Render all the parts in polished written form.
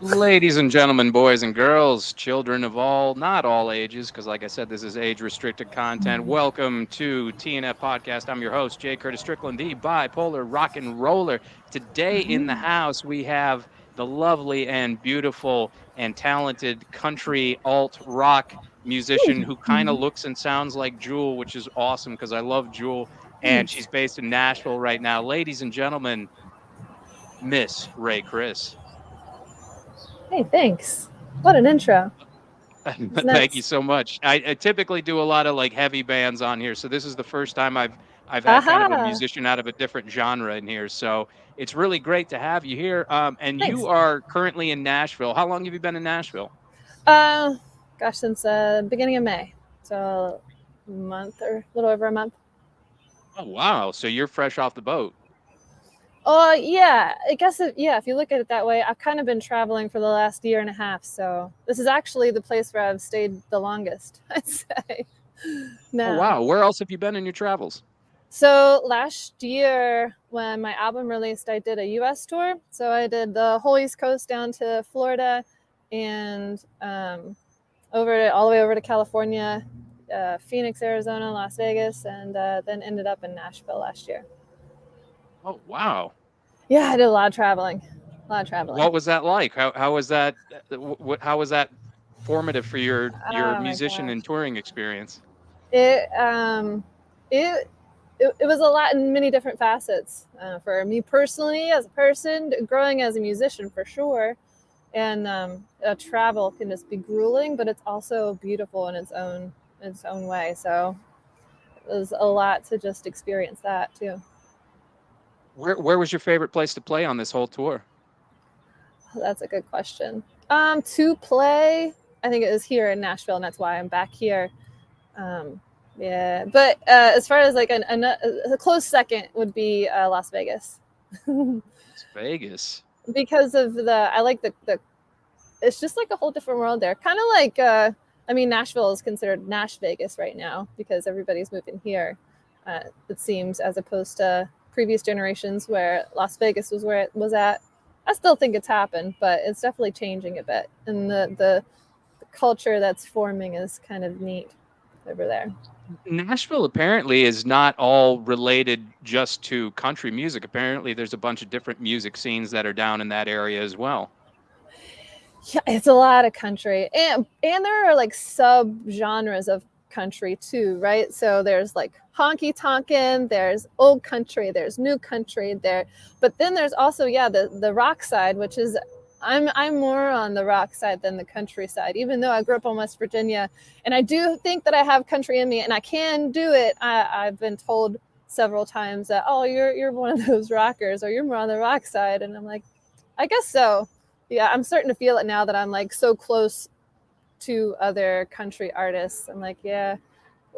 Ladies and gentlemen, boys and girls, children of all, not all ages, because like I said, this is age-restricted content. Welcome to T&F Podcast. I'm your host, Jay Curtis Strickland, the bipolar rock and roller. Today in the house, we have the lovely and beautiful and talented country alt rock musician who kind of looks and sounds like Jewel, which is awesome because I love Jewel, and she's based in Nashville right now. Ladies and gentlemen, Miss Rae Chriss. Hey, thanks. What an intro. Thank you so much. I typically do a lot of like heavy bands on here, so this is the first time I've had kind of a musician out of a different genre in here. So it's really great to have you here. And Thanks. You are currently in Nashville. How long have you been in Nashville? Gosh, since the beginning of May, so a month or a little over a month. Oh wow! So you're fresh off the boat. Yeah, I guess if you look at it that way, I've kind of been traveling for the last year and a half. So this is actually the place where I've stayed the longest, I'd say. No. Oh wow! Where else have you been in your travels? So last year when my album released, I did a U.S. tour. So I did the whole East Coast down to Florida and all the way over to California, Phoenix, Arizona, Las Vegas, and then ended up in Nashville last year. Oh, wow. Yeah, I did a lot of traveling. What was that like? How was that? How was that formative for your musician and touring experience? It was a lot in many different facets. For me personally, as a person, growing as a musician for sure, and travel can just be grueling, but it's also beautiful in its own way. So it was a lot to just experience that too. Where was your favorite place to play on this whole tour? That's a good question. To play, I think it was here in Nashville, and that's why I'm back here. Yeah, but as far as like a close second would be Las Vegas. Las Vegas. Because of I like the it's just like a whole different world there. Kind of like Nashville is considered Nash Vegas right now because everybody's moving here. It seems, as opposed to previous generations where Las Vegas was where it was at. I still think it's happened, but it's definitely changing a bit. And the culture that's forming is kind of neat over there. Nashville apparently is not all related just to country music. Apparently there's a bunch of different music scenes that are down in that area as well. Yeah, it's a lot of country. And there are like sub-genres of country too, right? So there's like honky tonkin', there's old country, there's new country there, but then there's also the rock side, which is I'm more on the rock side than the country side, even though I grew up in West Virginia, and I do think that I have country in me and I can do it. I've been told several times that, oh, you're one of those rockers, or you're more on the rock side, and I'm like, I guess so. Yeah, I'm starting to feel it now that I'm like so close to other country artists. I'm like, yeah,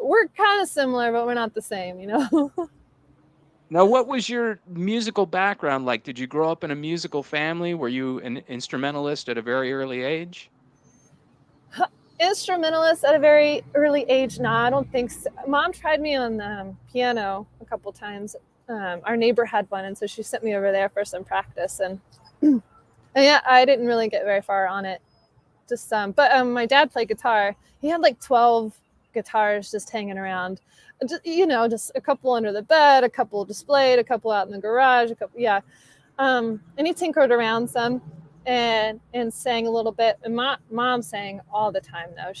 we're kind of similar, but we're not the same, you know? Now, what was your musical background like? Did you grow up in a musical family? Were you an instrumentalist at a very early age? Instrumentalist at a very early age? No, I don't think so. Mom tried me on the piano a couple times. Our neighbor had one, and so she sent me over there for some practice. And yeah, I didn't really get very far on it. Just but my dad played guitar. He had like 12 guitars just hanging around. Just a couple under the bed, a couple displayed, a couple out in the garage, and he tinkered around some and sang a little bit. And mom sang all the time though.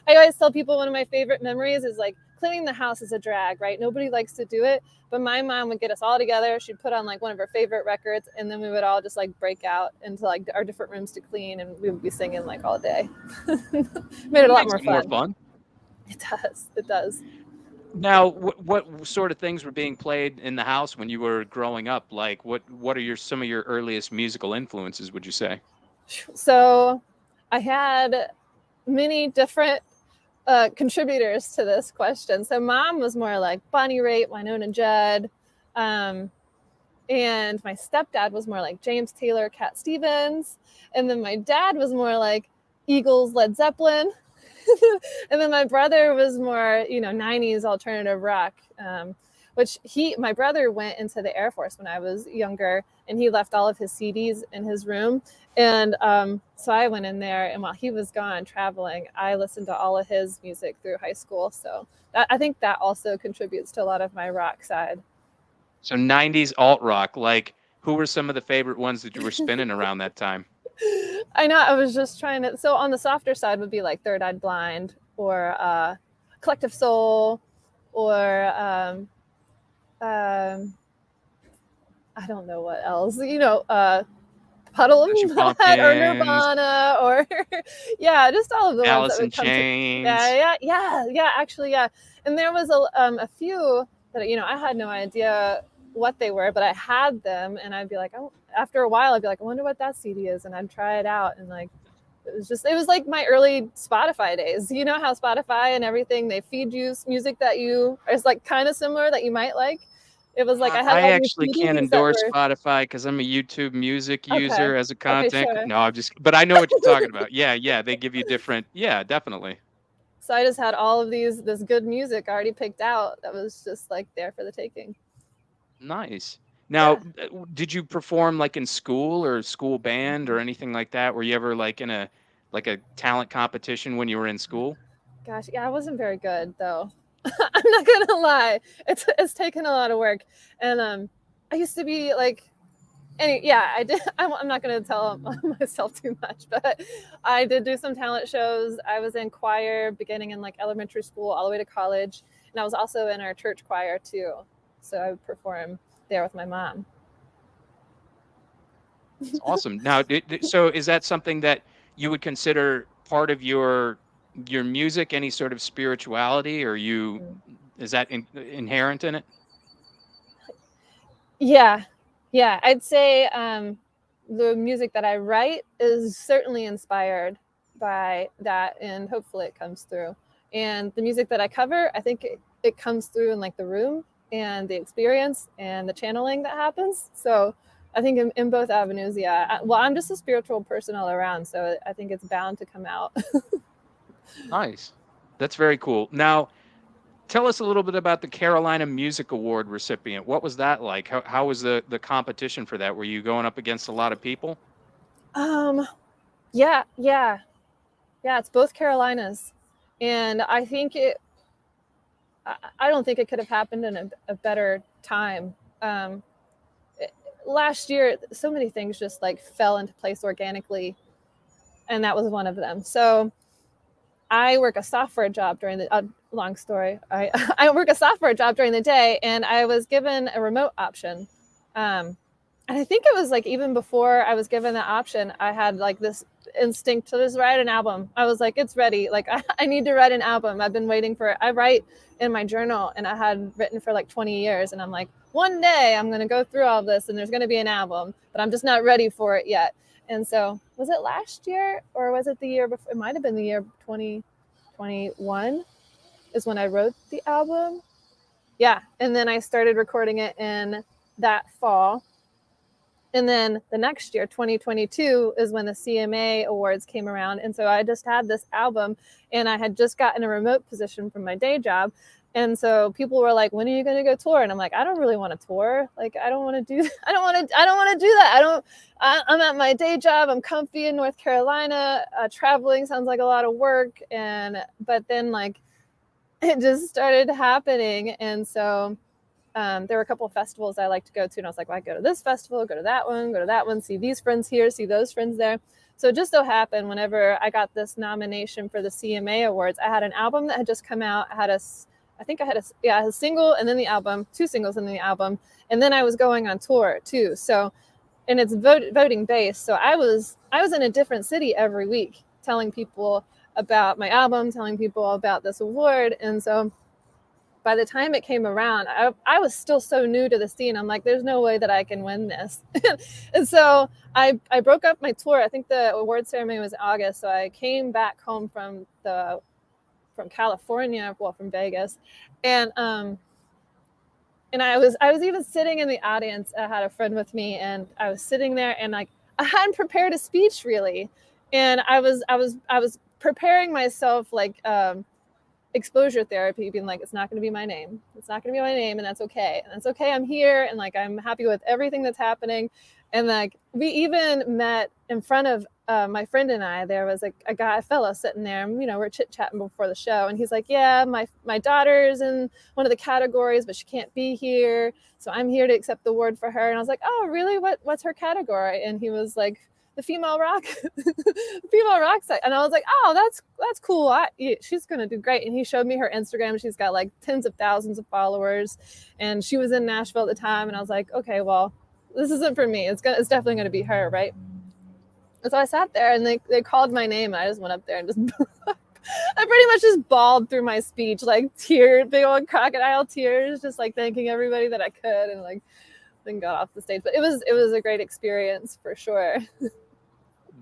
I always tell people one of my favorite memories is like cleaning the house is a drag, right? Nobody likes to do it, but my mom would get us all together. She'd put on like one of her favorite records, and then we would all just like break out into like our different rooms to clean, and we would be singing like all day. Made it a lot more fun. It does. Now, what sort of things were being played in the house when you were growing up? Like, what are some of your earliest musical influences, would you say? So I had many different contributors to this question. So mom was more like Bonnie Raitt, Wynonna Judd, and my stepdad was more like James Taylor, Cat Stevens, and then my dad was more like Eagles, Led Zeppelin. And then my brother was more, 90s alternative rock. which my brother went into the Air Force when I was younger, and he left all of his CDs in his room. And so I went in there, and while he was gone traveling, I listened to all of his music through high school. So I think that also contributes to a lot of my rock side. So 90s alt rock, like who were some of the favorite ones that you were spinning around that time? I know, I was just trying to, so on the softer side would be like Third Eye Blind, or Collective Soul, or I don't know what else, Puddle of Mud, or Nirvana, or yeah, just all of the Alice ones that in would come Chains. yeah, actually, yeah. And there was a few that, I had no idea what they were, but I had them, and I'd be like, oh, after a while, I'd be like, I wonder what that CD is, and I'd try it out, and like, it was like my early Spotify days. You know how Spotify and everything, they feed you music that is like kind of similar that you might like. It was like I had I all these actually can't CDs that endorse were Spotify because I'm a YouTube music user as a okay, content. sure. No, but I know what you're talking about. Yeah, they give you different. Yeah, definitely. So I just had all of this good music already picked out that was just like there for the taking. Nice. Now, did you perform like in school or school band or anything like that? Were you ever like in a talent competition when you were in school? Gosh, yeah, I wasn't very good though. I'm not gonna lie. It's taken a lot of work, and I used to be like, I did. I'm not gonna tell myself too much, but I did do some talent shows. I was in choir beginning in like elementary school all the way to college, and I was also in our church choir too. So I would perform there with my mom. It's awesome. Now, so is that something that you would consider part of your music? Any sort of spirituality, or is that inherent in it? Yeah, I'd say the music that I write is certainly inspired by that, and hopefully it comes through. And the music that I cover, I think it comes through in like the room and the experience and the channeling that happens. So I think in both avenues, yeah. Well, I'm just a spiritual person all around, so I think it's bound to come out. Nice. That's very cool. Now, tell us a little bit about the Carolina Music Award recipient. What was that like? How was the competition for that? Were you going up against a lot of people? Yeah, it's both Carolinas, and I think I don't think it could have happened in a better time. Last year, so many things just like fell into place organically, and that was one of them. So I work a software job during the long story. I work a software job during the day, and I was given a remote option. And I think it was like even before I was given that option, I had like this instinct to just write an album. I was like, it's ready. Like I need to write an album. I've been waiting for it. I write in my journal, and I had written for like 20 years. And I'm like, one day I'm going to go through all this and there's going to be an album, but I'm just not ready for it yet. And so was it last year or was it the year before? It might've been the year 2021 is when I wrote the album. Yeah. And then I started recording it in that fall. And then the next year, 2022, is when the CMA awards came around. And so I just had this album, and I had just gotten a remote position from my day job. And so people were like, when are you going to go tour? And I'm like, I don't really want to tour. Like, I don't want to do that. I'm at my day job. I'm comfy in North Carolina. Traveling sounds like a lot of work. But then like it just started happening. And so there were a couple of festivals I like to go to, and I was like, well, I go to this festival, go to that one, see these friends here, see those friends there. So it just so happened whenever I got this nomination for the CMA Awards, I had an album that had just come out. I had a single and then the album, 2 singles and then the album, and then I was going on tour too. So, and it's voting based. So I was in a different city every week, telling people about my album, telling people about this award, and so by the time it came around, I was still so new to the scene. I'm like, there's no way that I can win this. And so I broke up my tour. I think the award ceremony was August. So I came back home from California, from Vegas. And I was even sitting in the audience. I had a friend with me, and I was sitting there, and like I hadn't prepared a speech really. And I was preparing myself like exposure therapy, being like, it's not going to be my name. It's not going to be my name. And that's okay. And it's okay. I'm here. And like, I'm happy with everything that's happening. And like, we even met in front of my friend and I. There was a fellow sitting there, and, we're chit-chatting before the show. And he's like, yeah, my daughter's in one of the categories, but she can't be here. So I'm here to accept the award for her. And I was like, oh, really? What's her category? And he was like, the female rock side. And I was like, oh, that's cool. She's going to do great. And he showed me her Instagram. She's got like tens of thousands of followers, and she was in Nashville at the time. And I was like, okay, well, this isn't for me. It's definitely going to be her. Right. And so I sat there, and they called my name. And I just went up there and just, I pretty much just bawled through my speech, like tears, big old crocodile tears, just like thanking everybody that I could. And like, then got off the stage. But it was a great experience for sure.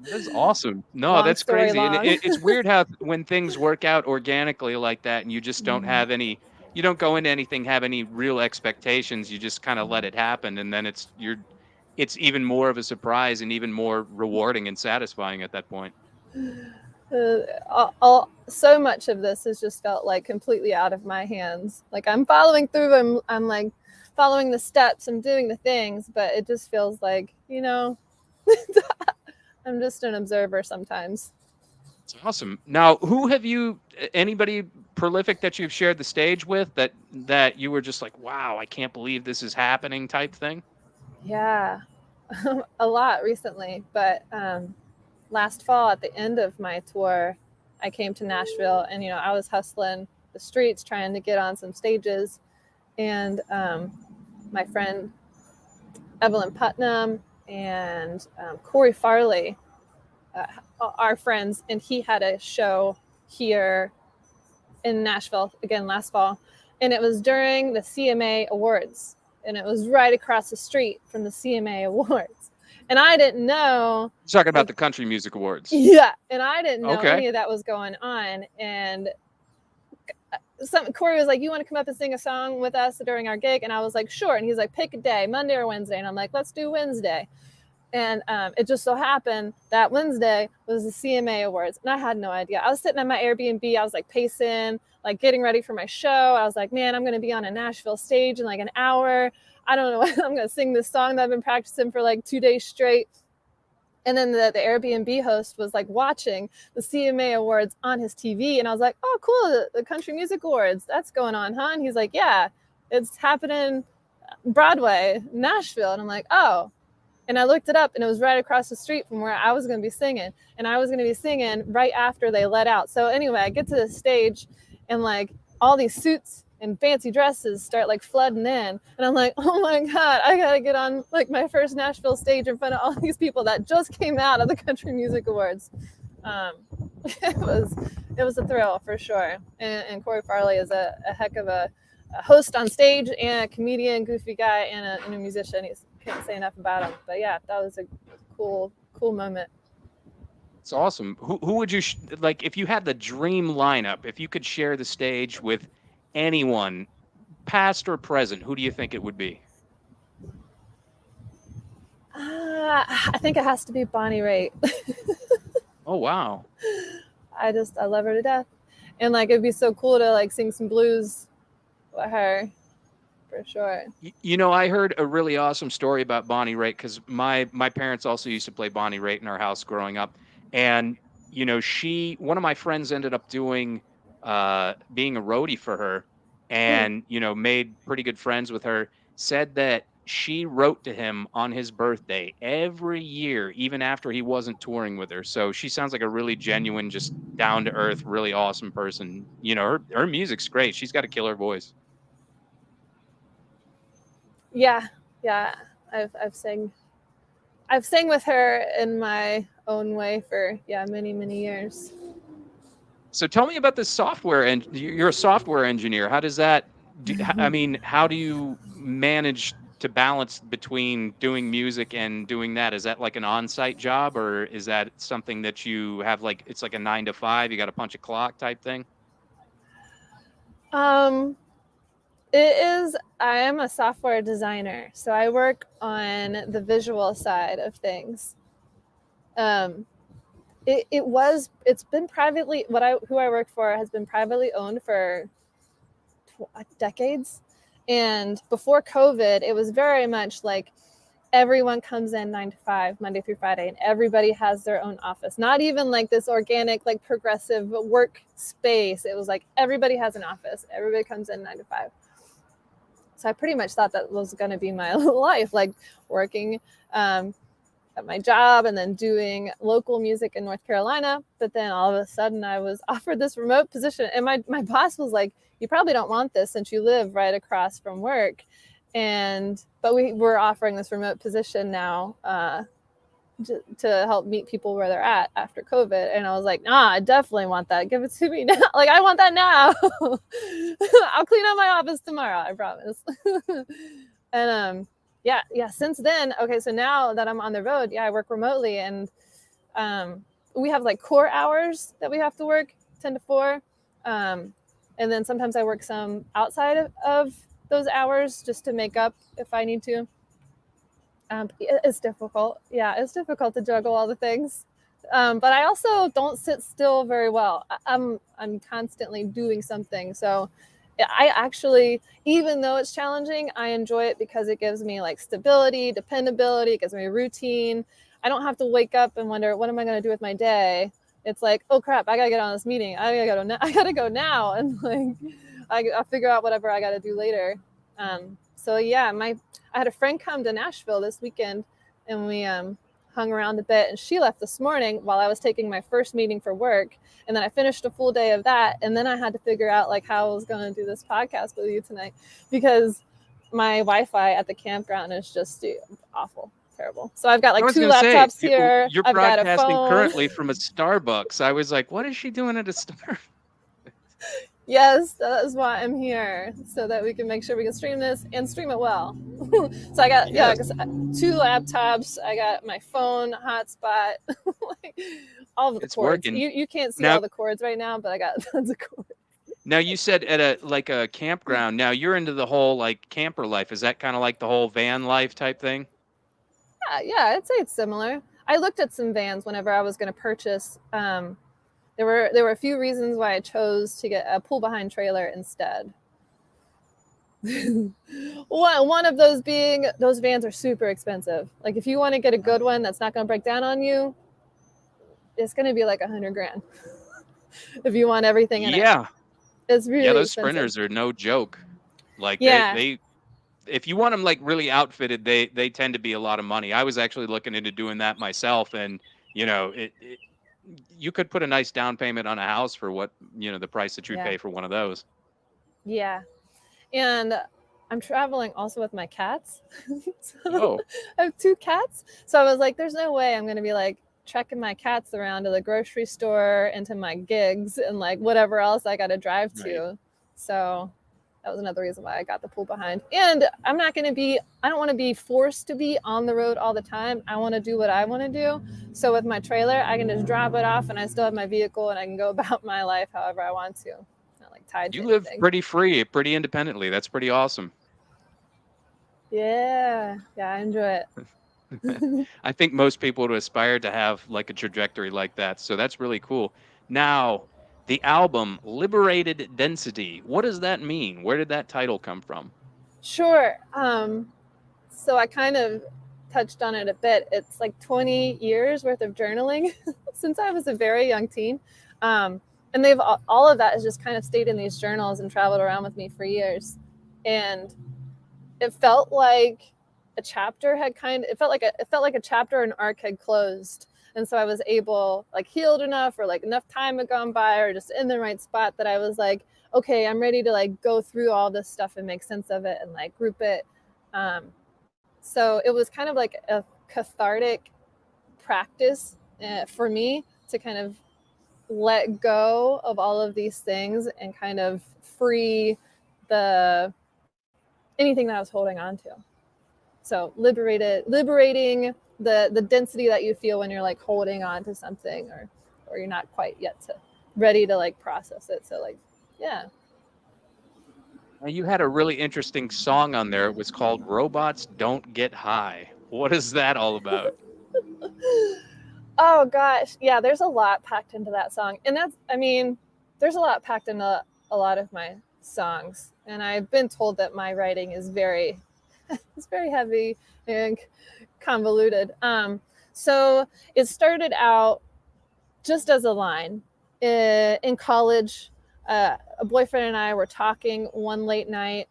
That's awesome. No, Long that's story crazy. And long. it's weird how when things work out organically like that, and you just don't have any, you don't go into anything, have any real expectations. You just kind of let it happen. And then it's even more of a surprise and even more rewarding and satisfying at that point. So much of this has just felt like completely out of my hands. Like I'm following through. I'm like following the steps. I'm doing the things, but it just feels like, I'm just an observer sometimes. It's awesome. Now, anybody prolific that you've shared the stage with that you were just like, wow, I can't believe this is happening type thing? Yeah, a lot recently. But last fall at the end of my tour, I came to Nashville, and, I was hustling the streets trying to get on some stages. And my friend Evelyn Putnam and Corey Farley are friends, and he had a show here in Nashville again last fall, and it was during the CMA Awards, and it was right across the street from the CMA Awards, and I didn't know. You're talking about the Country Music Awards. Yeah, and I didn't know any of that was going on, and Corey was like, you want to come up and sing a song with us during our gig? And I was like, sure. And he's like, pick a day, Monday or Wednesday. And I'm like, let's do Wednesday. And it just so happened that Wednesday was the CMA Awards. And I had no idea. I was sitting at my Airbnb. I was like pacing, like getting ready for my show. I was like, man, I'm going to be on a Nashville stage in like an hour. I don't know when I'm going to sing this song that I've been practicing for like 2 days straight. And then the Airbnb host was like watching the CMA Awards on his TV. And I was like, oh, cool. The Country Music Awards. That's going on, huh? And he's like, yeah, it's happening Broadway, Nashville. And I'm like, oh. And I looked it up, and it was right across the street from where I was going to be singing. And I was going to be singing right after they let out. So anyway, I get to the stage, and like all these suits and fancy dresses start like flooding in. And I'm like, oh my God, I got to get on like my first Nashville stage in front of all these people that just came out of the Country Music Awards. It was a thrill for sure. And Corey Farley is a heck of a host on stage, and a comedian, goofy guy, and a musician. Can't say enough about him. But yeah, that was a cool moment. It's awesome. Who would you like if you had the dream lineup? If you could share the stage with anyone, past or present, who do you think it would be? I think it has to be Bonnie Raitt. Oh wow! I love her to death, and like it'd be so cool to like sing some blues with her, for sure. I heard a really awesome story about Bonnie Raitt because my parents also used to play Bonnie Raitt in our house growing up, and one of my friends ended up doing being a roadie for her, and made pretty good friends with her. Said that she wrote to him on his birthday every year, even after he wasn't touring with her. So she sounds like a really genuine, just down to earth, really awesome person. Her music's great. She's got a killer voice. Yeah. I've sang with her in my own way for many years. So tell me about the software, and you're a software engineer. How does that? How do you manage to balance between doing music and doing that? Is that like an on-site job, or is that something that you have like it's like a 9 to 5? You got to punch a clock type thing? It is. I am a software designer, so I work on the visual side of things. it's been privately, who I work for has been privately owned for decades. And before COVID, it was very much like everyone comes in 9 to 5, Monday through Friday, and everybody has their own office. Not even like this organic, like progressive work space. It was like everybody has an office. Everybody comes in 9 to 5. So I pretty much thought that was going to be my life, like working at my job and then doing local music in North Carolina. But then all of a sudden I was offered this remote position, and my boss was like, you probably don't want this since you live right across from work. But we were offering this remote position now to help meet people where they're at after COVID. And I was like, nah, I definitely want that. Give it to me now. Like, I want that now. I'll clean up my office tomorrow, I promise. And yeah. Since then, okay, so now that I'm on the road, I work remotely, and we have like core hours that we have to work, 10 to 4. And then sometimes I work some outside of those hours just to make up if I need to. It's difficult. Yeah, it's difficult to juggle all the things. But I also don't sit still very well. I'm constantly doing something. So I actually, even though it's challenging, I enjoy it because it gives me like stability, dependability, it gives me a routine. I don't have to wake up and wonder, what am I going to do with my day? It's like, oh crap, I got to get on this meeting. I got to go now. And like, I'll figure out whatever I got to do later. So yeah, I had a friend come to Nashville this weekend, and we hung around a bit, and she left this morning while I was taking my first meeting for work. And then I finished a full day of that. And then I had to figure out like how I was going to do this podcast with you tonight, because my Wi-Fi at the campground is just awful, terrible. So I've got like 2 laptops here. You're I've got a broadcasting phone. currently from a Starbucks. I was like, what is she doing at a Starbucks? Yes, that is why I'm here, so that we can make sure we can stream this and stream it well. So I got 2 laptops. I got my phone hotspot, like, all of the It's cords. working. You can't see Now- all the cords right now, but I got tons of cords. Now, you said at a campground. Now you're into the whole like camper life. Is that kind of like the whole van life type thing? Yeah, I'd say it's similar. I looked at some vans whenever I was going to purchase. There were a few reasons why I chose to get a pull behind trailer instead. One of those being, those vans are super expensive. Like, if you want to get a good one that's not going to break down on you, it's going to be like $100,000 if you want everything in it. It's really those expensive. Sprinters are no joke. Like Yeah. they if you want them like really outfitted, they tend to be a lot of money. I was actually looking into doing that myself, and you could put a nice down payment on a house for what the price that you'd pay for one of those. Yeah. And I'm traveling also with my cats. Oh. I have 2 cats. So I was like, there's no way I'm going to be like trekking my cats around to the grocery store and to my gigs and like whatever else I got to drive to. Right. So that was another reason why I got the pull behind. And I don't want to be forced to be on the road all the time. I want to do what I want to do. So with my trailer, I can just drop it off, and I still have my vehicle, and I can go about my life however I want to. Not like tied to You live anything. pretty free, pretty independently. That's pretty awesome. Yeah, I enjoy it. I think most people would aspire to have like a trajectory like that. So that's really cool. Now, the album Liberated Density. What does that mean? Where did that title come from? Sure. So I kind of touched on it a bit. It's like 20 years worth of journaling since I was a very young teen. And all of that has just kind of stayed in these journals and traveled around with me for years. And it felt like a chapter it felt like a chapter or an arc had closed. And so I was able, like, healed enough, or like enough time had gone by, or just in the right spot, that I was like, okay, I'm ready to like go through all this stuff and make sense of it and like group it. So it was kind of like a cathartic practice for me to kind of let go of all of these things and kind of free anything that I was holding on to. So liberating the density that you feel when you're like holding on to something, or you're not quite yet ready to like process it. So like, yeah. Now, you had a really interesting song on there. It was called Robots Don't Get High. What is that all about? Oh gosh, yeah. There's a lot packed into that song, and there's a lot packed into a lot of my songs, and I've been told that my writing is very, it's very heavy and convoluted. So it started out just as a line. In college, a boyfriend and I were talking one late night,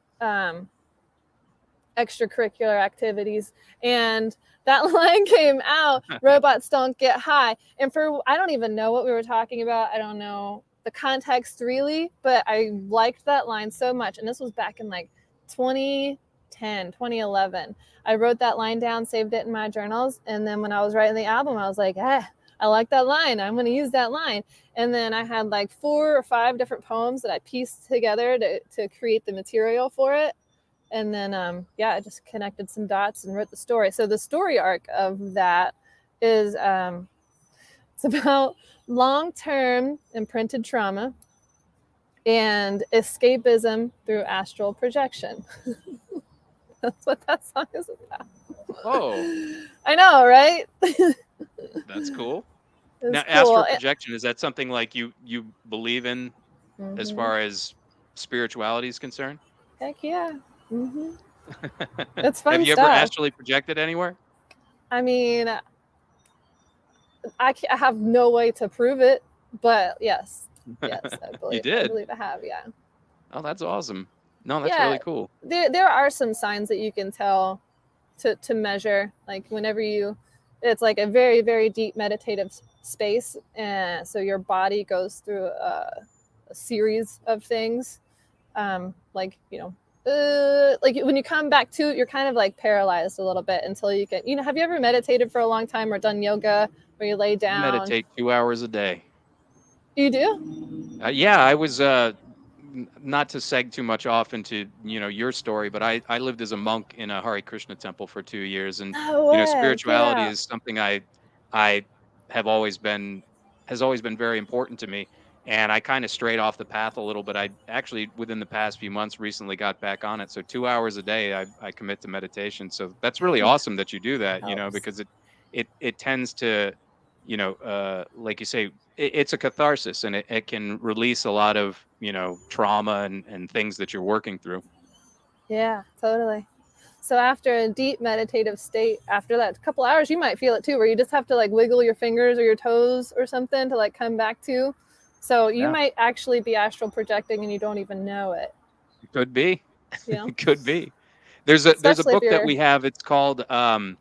extracurricular activities, and that line came out, robots don't get high. And I don't even know what we were talking about. I don't know the context really, but I liked that line so much. And this was back in like 2010, 2011. I wrote that line down, saved it in my journals. And then when I was writing the album, I was like, I like that line. I'm going to use that line. And then I had like 4 or 5 different poems that I pieced together to create the material for it. And then, I just connected some dots and wrote the story. So the story arc of that is it's about long-term imprinted trauma and escapism through astral projection. That's what that song is about. Oh, I know, right? that's cool. It's Now, cool. astral projection, is that something like you believe in as Mhm. far as spirituality is concerned? Heck yeah. Mm-hmm. It's fun Have you ever stuff. astrally projected anywhere? I mean, I have no way to prove it, but yes, I You believe. I did? believe I have. Yeah. Oh, that's awesome. No, that's Yeah. really cool. There are some signs that you can tell to measure, like whenever it's like a very, very deep meditative space, and so your body goes through a series of things, like like when you come back to it, you're kind of like paralyzed a little bit until you can, have you ever meditated for a long time or done yoga where you lay I down? meditate 2 hours a day. You do? Yeah, I was not to seg too much off into your story, but I lived as a monk in a Hare Krishna temple for 2 years, and No way. Get spirituality out. is something I have always been has always been very important to me. And I kind of strayed off the path a little bit. I actually, within the past few months, recently got back on it. So 2 hours a day, I commit to meditation. So that's really awesome that you do that. Helps. Because it tends to, like you say, it's a catharsis, and it can release a lot of trauma and things that you're working through. Yeah, totally. So after a deep meditative state, after that couple hours, you might feel it too, where you just have to like wiggle your fingers or your toes or something to like come back to. So you Yeah. might actually be astral projecting and you don't even know it. It could be. You know, It could be. There's a especially if book that you're we have. It's called uh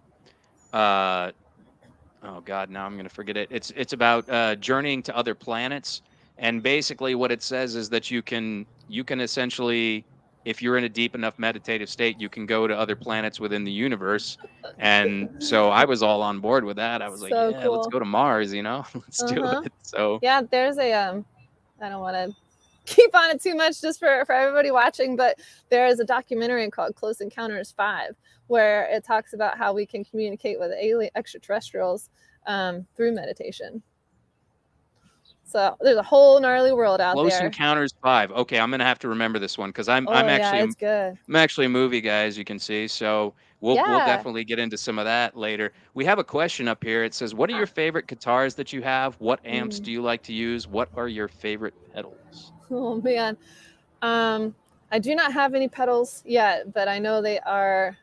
oh God, now I'm gonna forget it. It's about journeying to other planets, and basically what it says is that you can essentially, if you're in a deep enough meditative state, you can go to other planets within the universe. And so I was all on board with that. I was like, so yeah, let's cool. go to Mars. Let's do Uh-huh. it. So Yeah, there's a I don't want to keep on it too much just for everybody watching, but there is a documentary called Close Encounters 5 where it talks about how we can communicate with alien extraterrestrials through meditation. So there's a whole gnarly world out Close there. Encounters 5. Okay, I'm gonna have to remember this one because Oh yeah, it's good. I'm actually a movie guy, as you can see. So we'll Yeah. definitely get into some of that later. We have a question up here. It says, "What are your favorite guitars that you have? What amps do you like to use? What are your favorite pedals?" Oh man. I do not have any pedals yet, but I know they are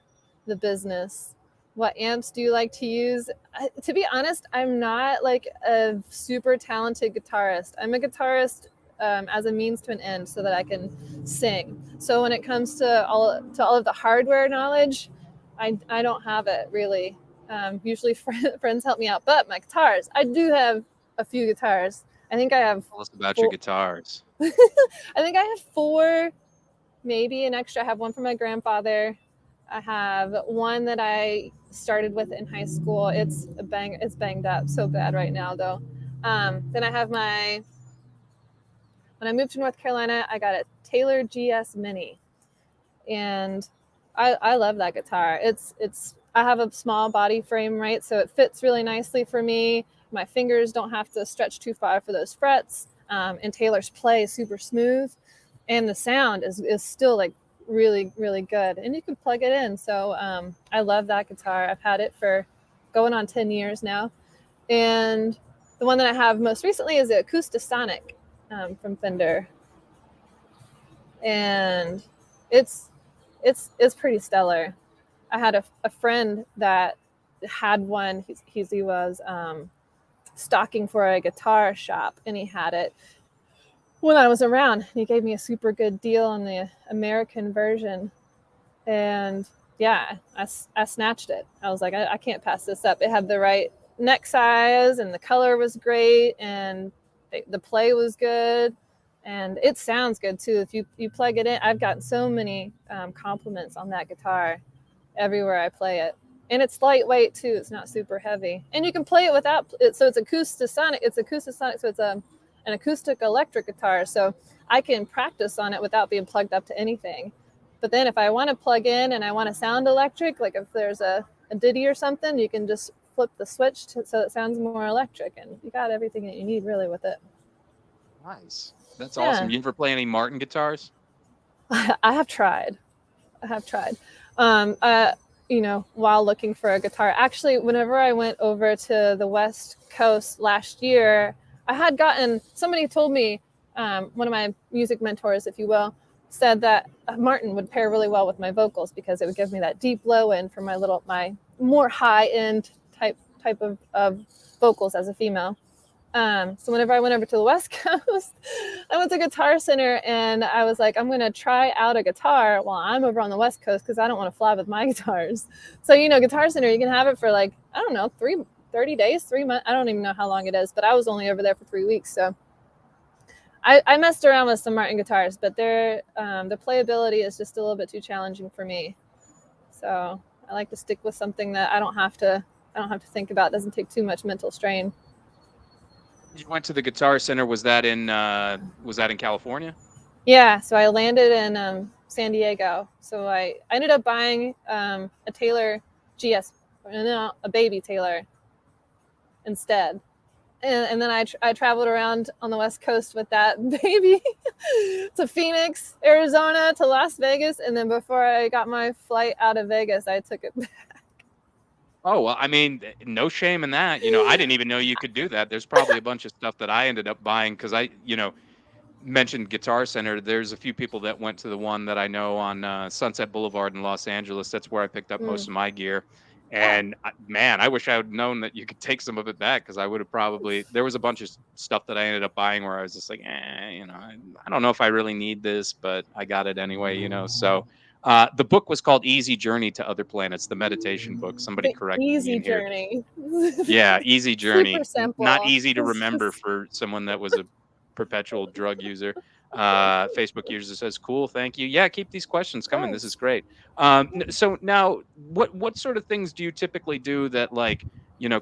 the business. What amps do you like to use? To be honest, I'm not like a super talented guitarist. I'm a guitarist as a means to an end so that I can sing. So when it comes to all of the hardware knowledge, I don't have it really. Usually friends help me out, but my guitars, I do have a few guitars. I think I have Tell us about your guitars. I think I have 4, maybe an extra. I have one from my grandfather. I have one that I started with in high school. It's banged up so bad right now though. Then I have when I moved to North Carolina, I got a Taylor GS Mini, and I love that guitar. I have a small body frame, right? So it fits really nicely for me. My fingers don't have to stretch too far for those frets. And Taylor's play is super smooth, and the sound is still like really, really good. And you can plug it in. So I love that guitar. I've had it for going on 10 years now. And the one that I have most recently is the Acoustasonic from Fender. And it's pretty stellar. I had a friend that had one. He was stocking for a guitar shop, and he had it when I was around. He gave me a super good deal on the American version, and yeah, I snatched it. I was like, I can't pass this up. It had the right neck size, and the color was great, and the play was good, and it sounds good too. If you plug it in, I've gotten so many compliments on that guitar everywhere I play it. And it's lightweight too. It's not super heavy, and you can play it without it. So it's acoustasonic. So it's an acoustic electric guitar. So I can practice on it without being plugged up to anything. But then if I want to plug in and I want to sound electric, like if there's a ditty or something, you can just flip the switch so it sounds more electric, and you got everything that you need really with it. Nice. That's awesome. You ever play any Martin guitars? I have tried. While looking for a guitar. Actually, whenever I went over to the West Coast last year, I had gotten, somebody told me, one of my music mentors, if you will, said that Martin would pair really well with my vocals because it would give me that deep low end for my more high end type of vocals as a female. So whenever I went over to the West Coast, I went to Guitar Center and I was like, I'm going to try out a guitar while I'm over on the West Coast because I don't want to fly with my guitars. So, Guitar Center, you can have it for 30 days, 3 months. I don't even know how long it is, but I was only over there for 3 weeks. So I messed around with some Martin guitars, but the playability is just a little bit too challenging for me. So I like to stick with something that I don't have to think about. It doesn't take too much mental strain. You went to the Guitar Center. Was that in California? Yeah, so I landed in San Diego. So I ended up buying a Taylor GS, a baby Taylor instead. And then I traveled around on the West Coast with that baby to Phoenix, Arizona, to Las Vegas. And then before I got my flight out of Vegas, I took it back. Oh, well, I mean, no shame in that. I didn't even know you could do that. There's probably a bunch of stuff that I ended up buying because I mentioned Guitar Center. There's a few people that went to the one that I know on Sunset Boulevard in Los Angeles. That's where I picked up most of my gear. And man, I wish I had known that you could take some of it back because I would have probably, there was a bunch of stuff that I ended up buying where I was just like, I don't know if I really need this, but I got it anyway, So the book was called Easy Journey to Other Planets, the meditation book. Somebody corrected me in here. Journey. Yeah, Easy Journey. Super simple. Not easy to remember for someone that was a perpetual drug user. Facebook user says, cool, thank you. Yeah, keep these questions coming. This is great. So now what sort of things do you typically do that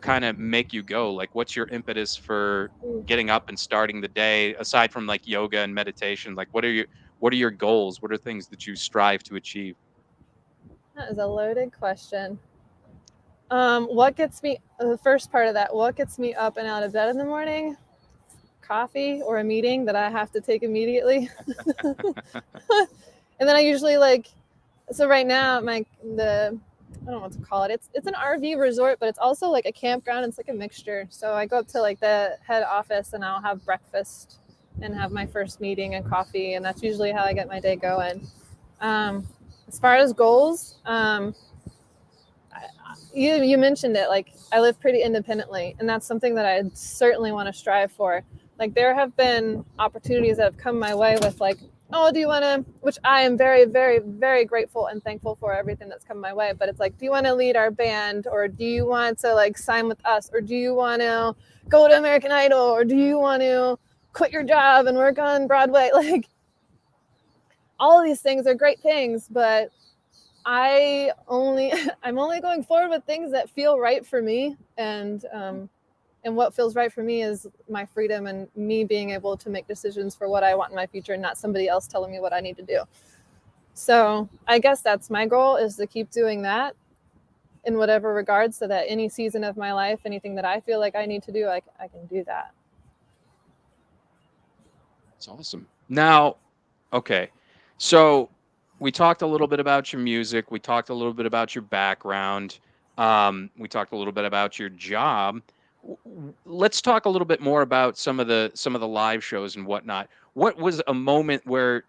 kind of make you go? Like, what's your impetus for getting up and starting the day aside from like yoga and meditation? Like, what are your goals? What are things that you strive to achieve? That is a loaded question. What gets me, the first part of that, what gets me up and out of bed in the morning? Coffee or a meeting that I have to take immediately. And then I usually so right now I don't know what to call it. It's an RV resort, but it's also like a campground. It's like a mixture. So I go up to the head office and I'll have breakfast and have my first meeting and coffee. And that's usually how I get my day going. As far as goals, you mentioned it, I live pretty independently, and that's something that I certainly want to strive for. There have been opportunities that have come my way with oh, do you want to, which I am very, very, very grateful and thankful for everything that's come my way. But it's do you want to lead our band, or do you want to sign with us, or do you want to go to American Idol, or do you want to quit your job and work on Broadway? All of these things are great things, but I'm only going forward with things that feel right for me, and what feels right for me is my freedom and me being able to make decisions for what I want in my future, and not somebody else telling me what I need to do. So I guess that's my goal, is to keep doing that in whatever regard, so that any season of my life, anything that I feel like I need to do, I can do that. That's awesome. Now, okay, so we talked a little bit about your music. We talked a little bit about your background. We talked a little bit about your job. let's talk a little bit more about some of the live shows and whatnot. What was a moment where,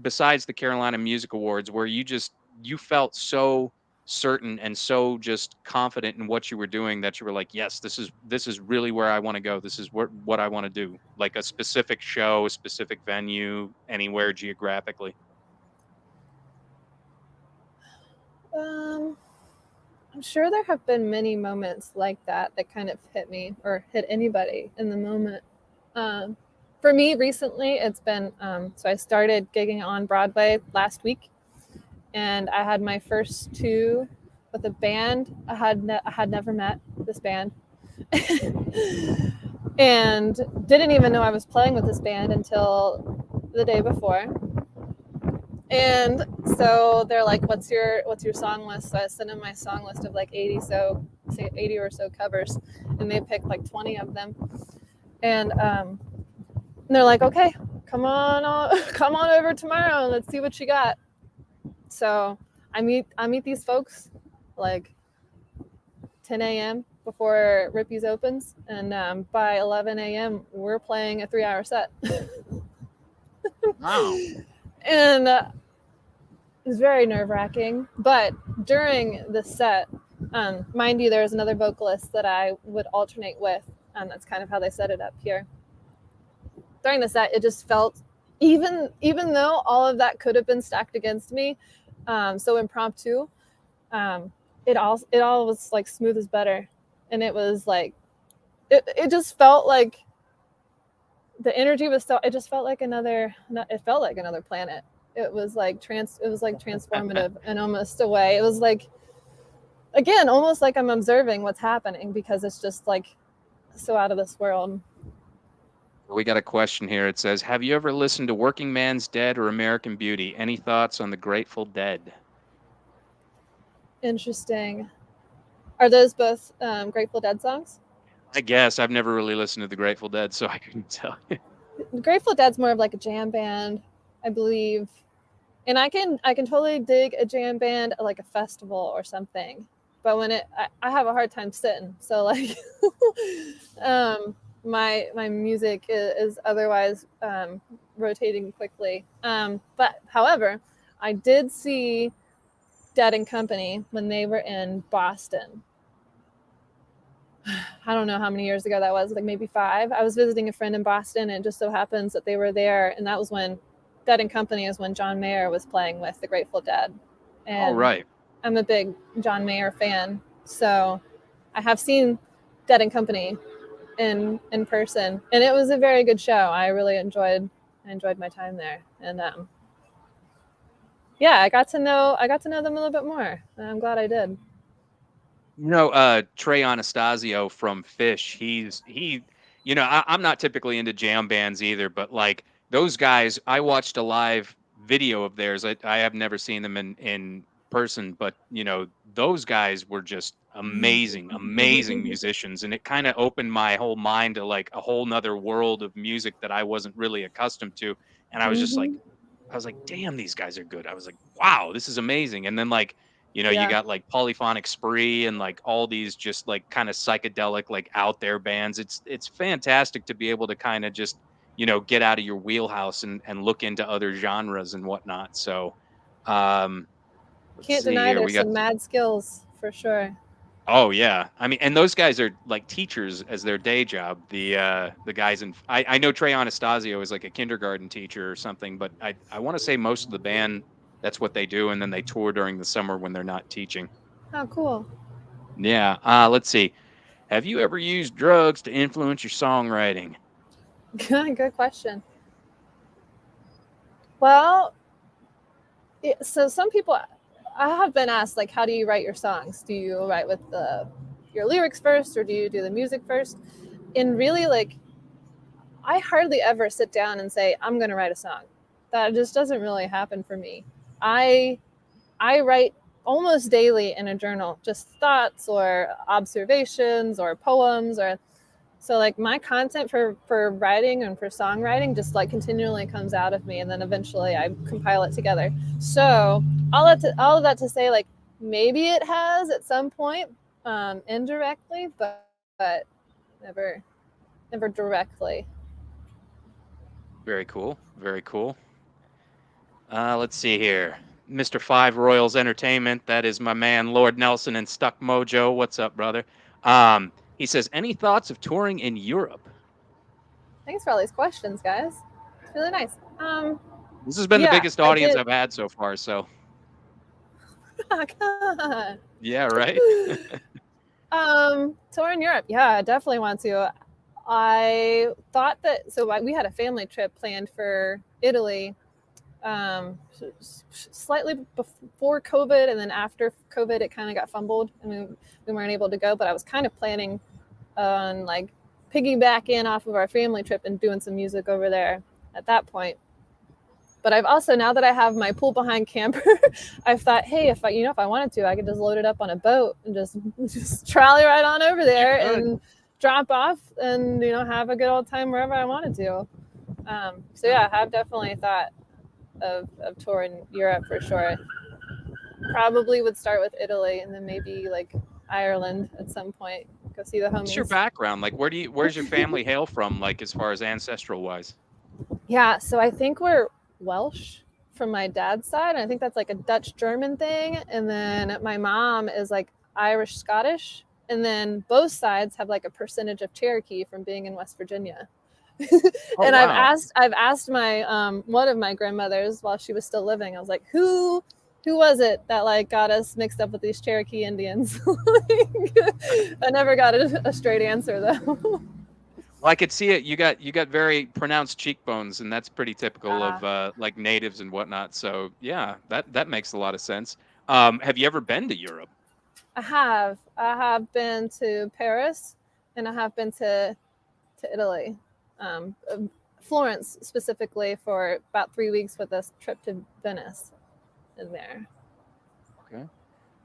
besides the Carolina Music Awards, where you felt so certain and so just confident in what you were doing that you were like, yes, this is really where I want to go. This is what I want to do. Like a specific show, a specific venue, anywhere geographically. Um, I'm sure there have been many moments like that that kind of hit me or hit anybody in the moment. Um, for me, recently, it's been so I started gigging on Broadway last week, and I had my first two with a band. I had never met this band, and didn't even know I was playing with this band until the day before. And so they're like, what's your song list? So I sent them my song list of like 80 or so covers, and they picked like 20 of them. And they're like, okay, come on come on over tomorrow and let's see what you got. So I meet these folks like 10 a.m. before Rippy's opens, and by 11 a.m. we're playing a 3-hour set. Wow. And it was very nerve-wracking. But during the set, mind you, there's another vocalist that I would alternate with, and that's kind of how they set it up here. During the set, it just felt, even though all of that could have been stacked against me, so impromptu, it all was like smooth as butter, and it was like it just felt like the energy was so. It just felt like another planet. It was like transformative in almost a way. It was like, again, almost like I'm observing what's happening, because it's just like so out of this world. We got a question here. It says, have you ever listened to Working Man's Dead or American Beauty? Any thoughts on the Grateful Dead? Interesting. Are those both Grateful Dead songs? I guess I've never really listened to the Grateful Dead, so I couldn't tell you. The Grateful Dead's more of like a jam band, I believe. And I can totally dig a jam band at like a festival or something. But when I have a hard time sitting. So like my music is otherwise rotating quickly. But however, I did see Dead and Company when they were in Boston. I don't know how many years ago that was, like maybe 5. I was visiting a friend in Boston, and it just so happens that they were there, and that was when Dead and Company is when John Mayer was playing with the Grateful Dead. And All right. I'm a big John Mayer fan, so I have seen Dead and Company in person, and it was a very good show. I really enjoyed my time there, and yeah, I got to know them a little bit more, and I'm glad I did. Trey Anastasio from Fish, I'm not typically into jam bands either, but like those guys, I watched a live video of theirs. I have never seen them in person, but those guys were just amazing, amazing musicians. And it kind of opened my whole mind to like a whole nother world of music that I wasn't really accustomed to. And I was just like, damn, these guys are good. I was like, wow, this is amazing. And then like, you Yeah. got like Polyphonic Spree and like all these just like kind of psychedelic, like out there bands. It's fantastic to be able to kind of just, get out of your wheelhouse and look into other genres and whatnot. So, let's Can't see deny here. We there's got, some mad skills for sure. oh yeah. I mean, and those guys are like teachers as their day job. The guys I know Trey Anastasio is like a kindergarten teacher or something, but I want to say most of the band, that's what they do, and then they tour during the summer when they're not teaching. Oh, cool. Yeah. Let's see. Have you ever used drugs to influence your songwriting? Good question. Well, so some people, I have been asked, like, how do you write your songs? Do you write with your lyrics first, or do you do the music first? And really, like, I hardly ever sit down and say, I'm going to write a song. That just doesn't really happen for me. I write almost daily in a journal, just thoughts or observations or poems, or so like my content for writing and for songwriting just like continually comes out of me, and then eventually I compile it together. So all of that to say, like, maybe it has at some point indirectly, but never directly. Very cool. Very cool. Let's see here. Mr. Five Royals Entertainment. That is my man, Lord Nelson and Stuck Mojo. What's up, brother? He says, any thoughts of touring in Europe? Thanks for all these questions, guys. It's really nice. This has been the Yeah, biggest I audience did. I've had so far. So God. yeah, right. Tour in Europe. Yeah, I definitely want to. I thought that we had a family trip planned for Italy, slightly before COVID, and then after COVID, it kind of got fumbled, and we weren't able to go. But I was kind of planning on like piggybacking off of our family trip and doing some music over there at that point. But I've also, now that I have my pool behind camper, I've thought, hey, if I wanted to, I could just load it up on a boat and just trolley right on over there and drop off and have a good old time wherever I wanted to. So yeah, I have definitely thought of touring Europe for sure. Probably would start with Italy and then maybe like Ireland at some point. Go see the homies. What's your background? Like, where's your family hail from? Like, as far as ancestral wise? Yeah, so I think we're Welsh from my dad's side, and I think that's like a Dutch German thing. And then my mom is like Irish Scottish, and then both sides have like a percentage of Cherokee from being in West Virginia. And wow. I've asked my one of my grandmothers while she was still living. I was like, who was it that like got us mixed up with these Cherokee Indians? I never got a straight answer though. Well, I could see it. You got very pronounced cheekbones, and that's pretty typical of like natives and whatnot. So yeah, that makes a lot of sense. Have you ever been to Europe? I have been to Paris, and I have been to Italy, Florence specifically for about 3 weeks with a trip to Venice in there. Okay.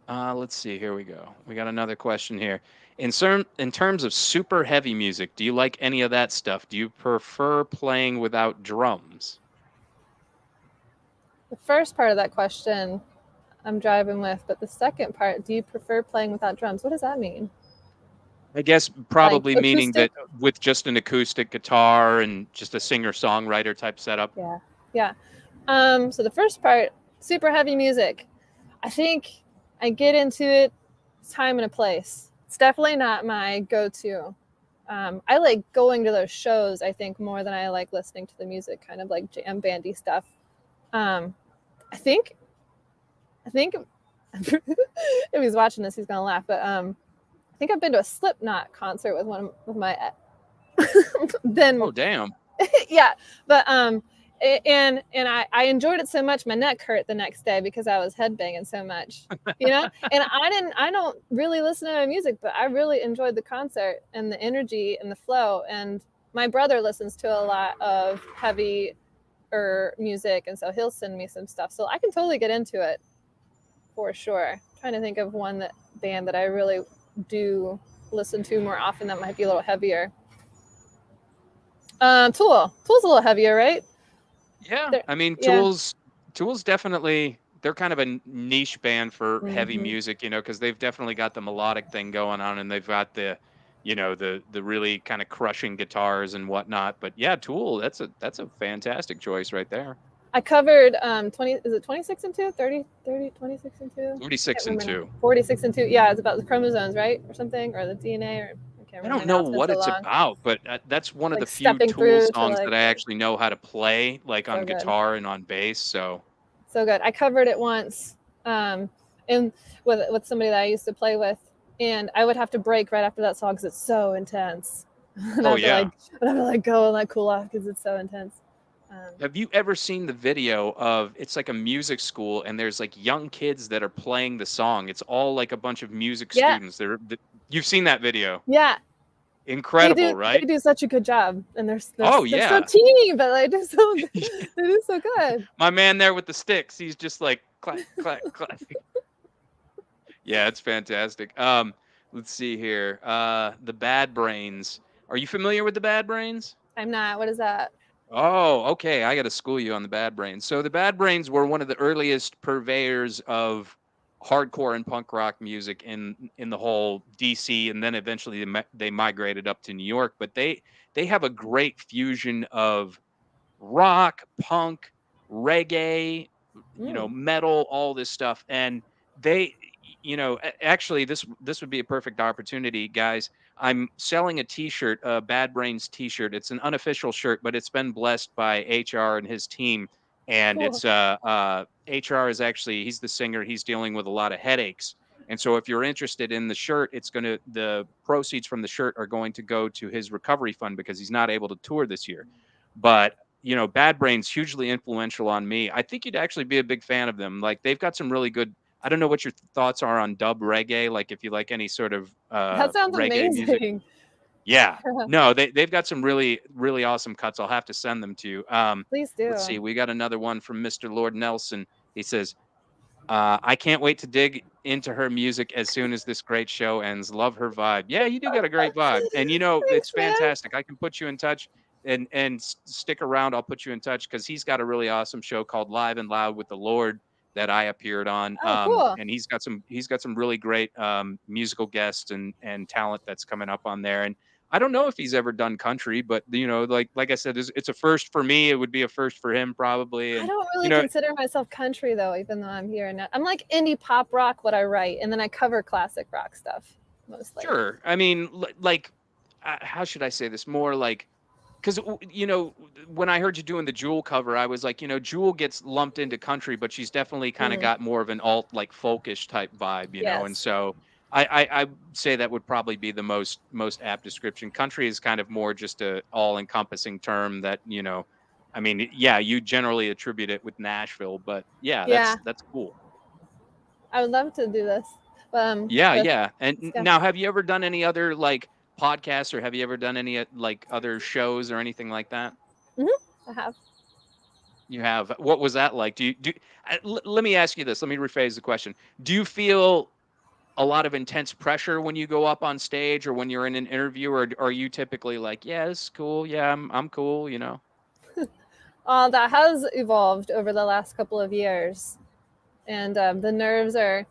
Let's see. Here we go. We got another question here. In terms of super heavy music, do you like any of that stuff? Do you prefer playing without drums? The first part of that question I'm driving with, but the second part, do you prefer playing without drums? What does that mean? I guess probably Like meaning that acoustic? with just an acoustic guitar and just a singer-songwriter type setup. Yeah. So the first part, super heavy music. I think I get into it time and a place. It's definitely not my go-to. I like going to those shows, I think, more than I like listening to the music, kind of like jam bandy stuff. I think if he's watching this, he's gonna laugh. But I think I've been to a Slipknot concert with my then. Oh damn. Yeah, but and I enjoyed it so much my neck hurt the next day because I was headbanging so much, and I don't really listen to music, but I really enjoyed the concert and the energy and the flow. And my brother listens to a lot of heavy music, and so he'll send me some stuff, so I can totally get into it for sure. I'm trying to think of one band that I really do listen to more often that might be a little heavier. Tool's a little heavier, right? Yeah, I mean, Tool's definitely, they're kind of a niche band for heavy music, because they've definitely got the melodic thing going on, and they've got the really kind of crushing guitars and whatnot. But yeah, Tool, that's a fantastic choice right there. I covered 26 and 2, 30, 26 and 2? 46 and 2. 46 and 2. Yeah, it's about the chromosomes, right? Or something, or the DNA, or I don't know what it's about, but that's one of the few stepping Tool through songs that I actually know how to play, like on good. guitar and on bass. So good. I covered it once, and with somebody that I used to play with, and I would have to break right after that song because it's so intense. And I have to like go and like cool off because it's so intense. Have you ever seen the video of, it's like a music school and there's like young kids that are playing the song? It's all like a bunch of music students. You've seen that video? Yeah. Incredible, right? They do such a good job, and they're so teeny, but they do so good. My man there with the sticks, he's just like clack, clack, clack. Yeah, it's fantastic. Let's see here. The Bad Brains. Are you familiar with the Bad Brains? I'm not. What is that? Oh, okay. I got to school you on the Bad Brains. So the Bad Brains were one of the earliest purveyors of hardcore and punk rock music in the whole DC, and then eventually they migrated up to New York. But they have a great fusion of rock, punk, reggae, Mm, metal, all this stuff. And they, actually, this would be a perfect opportunity, guys. I'm selling a T-shirt, a Bad Brains T-shirt. It's an unofficial shirt, but it's been blessed by HR and his team. And cool. it's HR is actually, he's the singer. He's dealing with a lot of headaches. And so if you're interested in the shirt, the proceeds from the shirt are going to go to his recovery fund because he's not able to tour this year. But Bad Brains hugely influential on me. I think you'd actually be a big fan of them. Like they've got some really good. I don't know what your thoughts are on dub reggae. Like if you like any sort of That sounds reggae music. amazing. Yeah, no, they've got some really really awesome cuts. I'll have to send them to you. Please Let's do. see. We got another one from Mr. Lord Nelson. He says, I can't wait to dig into her music as soon as this great show ends. Love her vibe. Yeah, you do got a great vibe. And it's Thanks, man. fantastic. I can put you in touch and stick around. I'll put you in touch because he's got a really awesome show called Live and Loud with the Lord that I appeared on. Oh, cool. And he's got some really great musical guests and talent that's coming up on there. And I don't know if he's ever done country, but like I said, it's a first for me. It would be a first for him probably. I And don't you really know, consider myself country though, even though I'm here. And I'm like indie pop rock, what I write, and then I cover classic rock stuff mostly. Sure. I mean, like, how should I say this? More like, because when I heard you doing the Jewel cover, I was like, Jewel gets lumped into country, but she's definitely kind of Hmm. got more of an alt, like folkish type vibe. And Yes. so I say that would probably be the most apt description. Country is kind of more just a all encompassing term that I mean, yeah, you generally attribute it with Nashville, but yeah, Yeah, that's cool. I would love to do this. But Yeah, with yeah. And stuff. now, have you ever done any other like podcasts, or have you ever done any like other shows or anything like that? I have. You have. What was that like? Let me ask you this. Let me rephrase the question. Do you feel a lot of intense pressure when you go up on stage or when you're in an interview, or are you typically like, yeah, this is cool. Yeah, I'm cool. That has evolved over the last couple of years, and the nerves are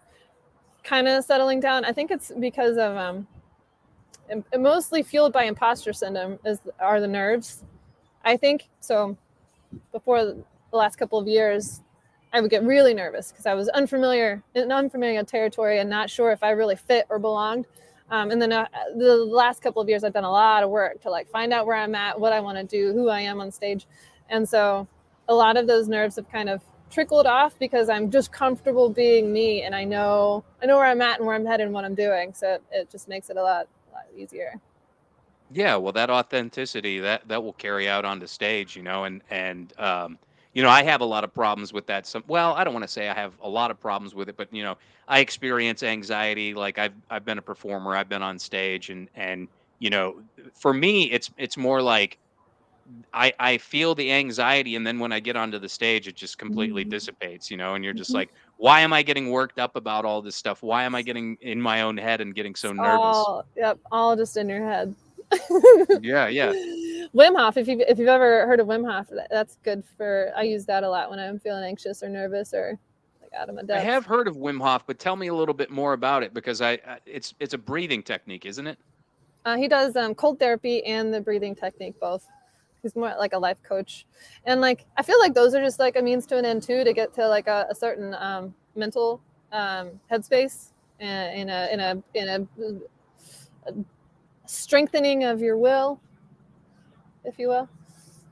kind of settling down. I think it's because of mostly fueled by imposter syndrome are the nerves. I think so. Before the last couple of years, I would get really nervous because I was in unfamiliar territory and not sure if I really fit or belonged. And then the last couple of years, I've done a lot of work to like find out where I'm at, what I want to do, who I am on stage, and so a lot of those nerves have kind of trickled off because I'm just comfortable being me, and I know where I'm at and where I'm headed and what I'm doing. So it just makes it a lot easier. Yeah, well, that authenticity that will carry out on the stage, and I have a lot of problems with that. Well, I don't want to say I have a lot of problems with it, but I experience anxiety. Like I've been a performer, I've been on stage, and for me, it's more like I feel the anxiety, and then when I get onto the stage, it just completely Mm-hmm. dissipates, and you're just Mm-hmm. like, why am I getting worked up about all this stuff? Why am I getting in my own head and getting so nervous? All just in your head. Yeah, yeah. Wim Hof, if you've ever heard of Wim Hof, that's good for. I use that a lot when I'm feeling anxious or nervous or like out of my I depth. have heard of Wim Hof, but tell me a little bit more about it because it's a breathing technique, isn't it? He does cold therapy and the breathing technique both. He's more like a life coach, and like I feel like those are just like a means to an end too to get to like a certain mental headspace and a strengthening of your will, if you will.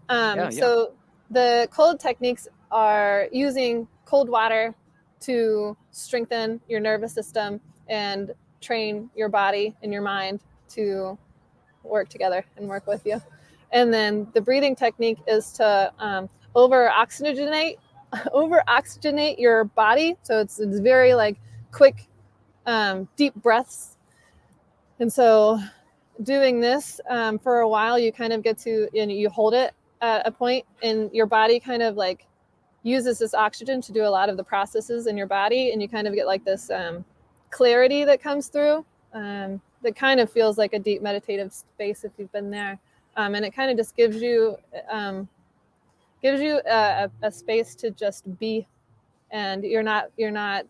Yeah, yeah. So the cold techniques are using cold water to strengthen your nervous system and train your body and your mind to work together and work with you. And then the breathing technique is to over oxygenate your body. So it's very like quick, deep breaths. And so doing this for a while, you kind of get to, and you hold it at a point, and your body kind of like uses this oxygen to do a lot of the processes in your body, and you kind of get like this clarity that comes through that kind of feels like a deep meditative space if you've been there, and it kind of just gives you a space to just be, and you're not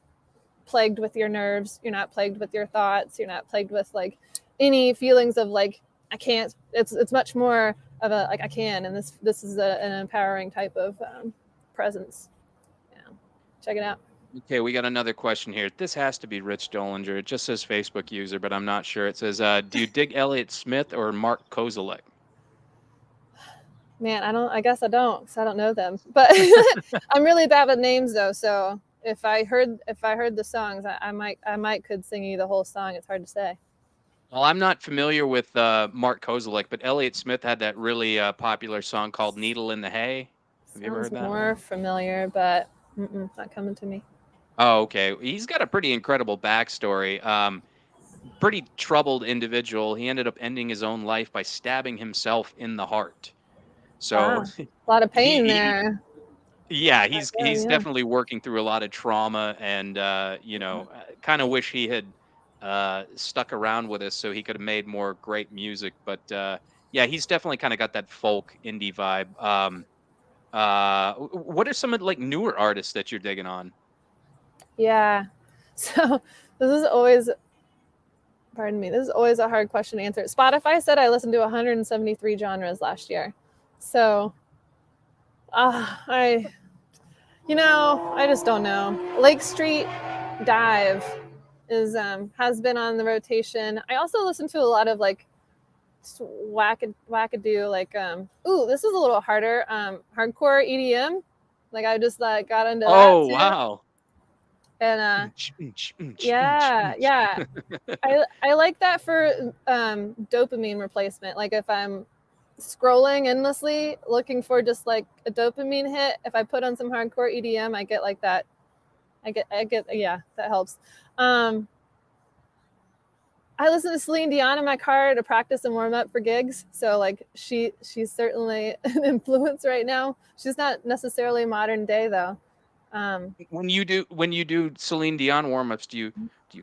plagued with your nerves. You're not plagued with your thoughts. You're not plagued with like any feelings of like, I can't. It's much more of a like I can, and this is an empowering type of presence. Yeah, check it out. Okay, we got another question here. This has to be Rich Dollinger. It just says Facebook user, but I'm not sure. It says, do you dig Elliott Smith or Mark Kozelek? Man, I guess I don't, because I don't know them. But I'm really bad with names though. So if I heard the songs, I might could sing you the whole song. It's hard to say. Well, I'm not familiar with Mark Kozelek, but Elliott Smith had that really popular song called "Needle in the Hay." Have you ever Sounds heard that? more familiar, but not coming to me. Oh, okay. He's got a pretty incredible backstory. Pretty troubled individual. He ended up ending his own life by stabbing himself in the heart. So Wow, a lot of pain he there. yeah, he's Yeah. definitely working through a lot of trauma, and kind of wish he had stuck around with us so he could have made more great music. But yeah, he's definitely kind of got that folk indie vibe. What are some of like newer artists that you're digging on? Yeah. So this is always, pardon me, this is always a hard question to answer. Spotify said I listened to 173 genres last year. So I just don't know. Lake Street Dive is has been on the rotation. I also listen to a lot of like wackadoo, like this is a little harder. Hardcore EDM. Like I just like got into that too. Wow. And yeah. I like that for dopamine replacement. Like if I'm scrolling endlessly looking for just like a dopamine hit, if I put on some hardcore EDM, I get like that. I get yeah, that helps. I listen to Celine Dion in my car to practice and warm up for gigs. So like she's certainly an influence right now. She's not necessarily modern day though. When you do Celine Dion warm-ups, do you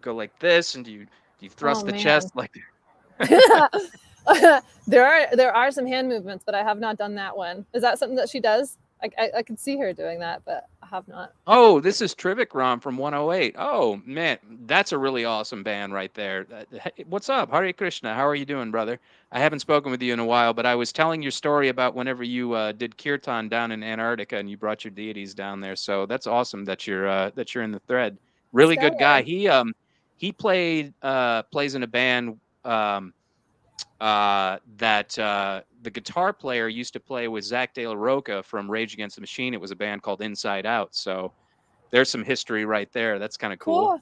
go like this, and do you thrust the chest like there are some hand movements, but I have not done that one. Is that something that she does? I could see her doing that, but I have not. Oh, this is Trivikram from 108. Oh man, that's a really awesome band right there. Hey, what's up, Hare Krishna? How are you doing, brother? I haven't spoken with you in a while, but I was telling your story about whenever you did kirtan down in Antarctica and you brought your deities down there. So that's awesome that you're in the thread. Really good guy. He plays in a band that the guitar player used to play with Zach De La Rocha from Rage Against the Machine. It was a band called Inside Out. So there's some history right there. That's kind of cool.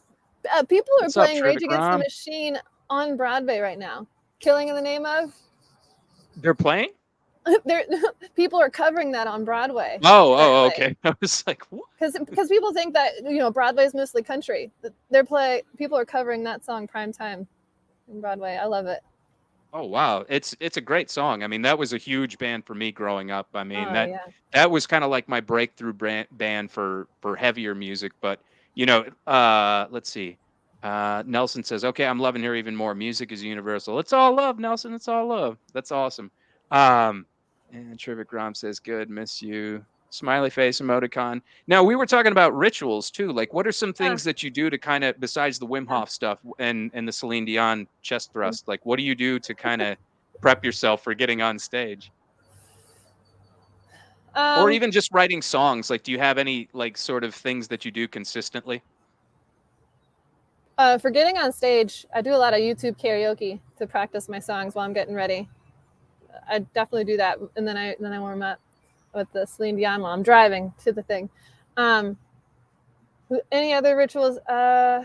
People are What's up, playing Rage Against the Trivikram? Machine on Broadway right now. Killing in the Name of. They're playing? People are covering that on Broadway. Oh, okay. I was like, what? Because people think that Broadway's mostly country. People are covering that song prime time in Broadway. I love it. Oh wow, it's a great song. I mean, that was a huge band for me growing up. I mean, that was kind of like my breakthrough band for heavier music. But let's see. Nelson says, "Okay, I'm loving her even more. Music is universal. It's all love, Nelson. It's all love. That's awesome." And Trivikram says, "Good, miss you." Smiley face emoticon. Now we were talking about rituals too. Like, what are some things that you do to kind of, besides the Wim Hof stuff and the Celine Dion chest thrust? Like, what do you do to kind of prep yourself for getting on stage? Or even just writing songs? Like, do you have any like sort of things that you do consistently? For getting on stage, I do a lot of YouTube karaoke to practice my songs while I'm getting ready. I definitely do that, and then I warm up with the Celine Dion while I'm driving to the thing. Any other rituals? What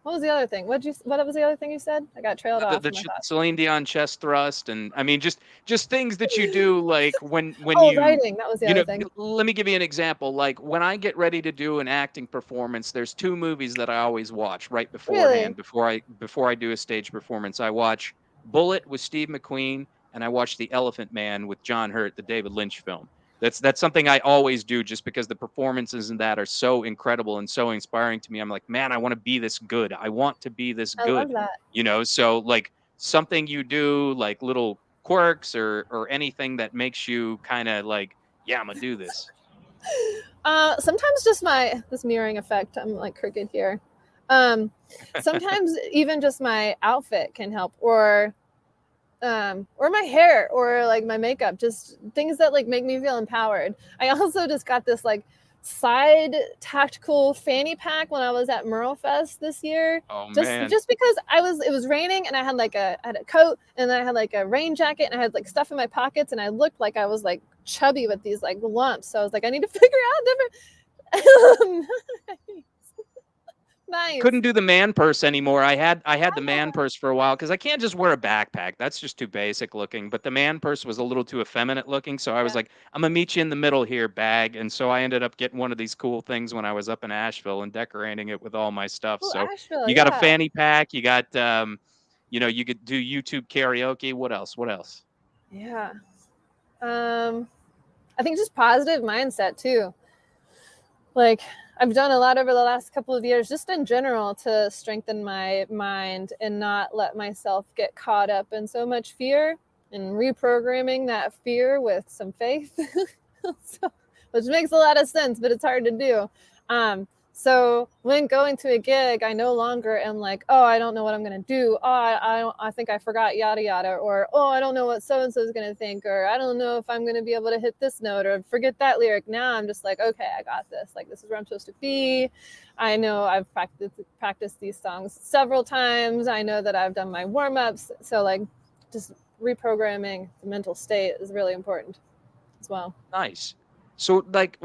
was the other thing? What was the other thing you said? I got trailed off. The Celine Dion chest thrust, and I mean just things that you do, like when you writing. That was the other thing. Let me give you an example. Like when I get ready to do an acting performance, there's two movies that I always watch right beforehand. Really? Before I do a stage performance, I watch Bullet with Steve McQueen, and I watch The Elephant Man with John Hurt, the David Lynch film. That's something I always do, just because the performances in that are so incredible and so inspiring to me. I'm like, man, I want to be this good. I want to be this good. I love that. So like something you do, like little quirks or anything that makes you kind of like, yeah, I'm gonna do this. Sometimes just this mirroring effect. I'm like crooked here. Sometimes even just my outfit can help, or my hair, or like my makeup, just things that like make me feel empowered. I also just got this like side tactical fanny pack when I was at Merlefest this year. Oh Just man. because it was raining, and I had I had a coat, and then I had like a rain jacket, and I had like stuff in my pockets, and I looked like I was like chubby with these like lumps. So I was like, I need to figure out different. Nice. Couldn't do the man purse anymore. I had the man purse for a while because I can't just wear a backpack. That's just too basic looking. But the man purse was a little too effeminate looking. So I was like, I'm gonna meet you in the middle here, bag. And so I ended up getting one of these cool things when I was up in Asheville and decorating it with all my stuff. Oh, So Asheville, you got a fanny pack, you got you could do YouTube karaoke. What else? What else? Yeah. I think just positive mindset too. Like I've done a lot over the last couple of years, just in general, to strengthen my mind and not let myself get caught up in so much fear, and reprogramming that fear with some faith, which makes a lot of sense, but it's hard to do. So when going to a gig, I no longer am like, oh, I don't know what I'm going to do. Oh, I think I forgot yada yada, or oh, I don't know what so and so is going to think, or I don't know if I'm going to be able to hit this note, or forget that lyric. Now I'm just like, okay, I got this. Like, this is where I'm supposed to be. I know I've practiced these songs several times. I know that I've done my warm-ups. So like just reprogramming the mental state is really important as well. Nice. So like